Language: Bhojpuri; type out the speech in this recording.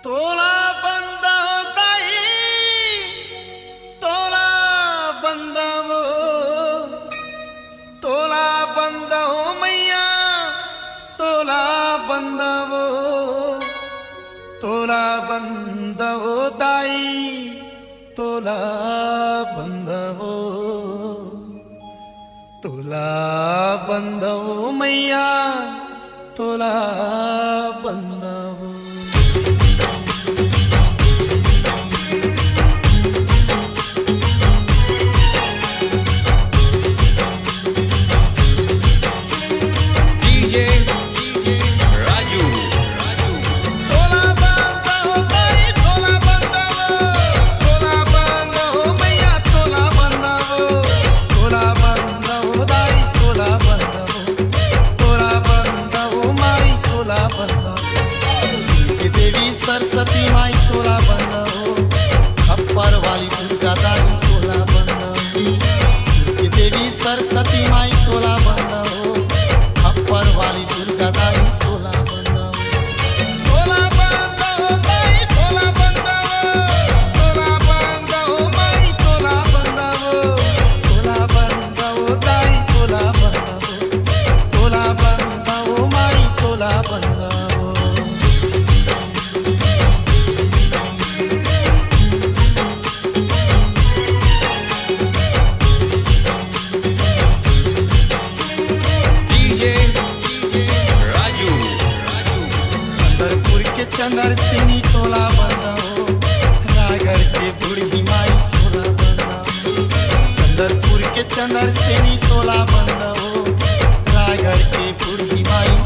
तोला बंद होताई, तोला बंद हो, तोला बंद हो मैया, तोला बंद हो, तोला बंद हो ताई, तोला बंद हो, तोला बंद हो मैया, तोला बंद हो। सरस्वती माई तोला बंद हो, खप्पर वाली दुर्गा दाई तोला बंद हो, देवी सरस्वती माई तोला बंद हो, खप्पर वाली दुर्गा दाई तोला बंद हो। तोला बंद हो दाई तोला बंद हो, तोला बंद हो माई तोला बंद हो, तोला बंद हो दाई तोला बंद हो, तोला बंद हो माई तोला बंद हो। चंदर सिंह तोला बंद हो, रायगढ़ के बूढ़ी माई तोला बंद हो, चंदरपुर के चंदर सिंह तोला बंद हो, रायगढ़ के बूढ़ी माई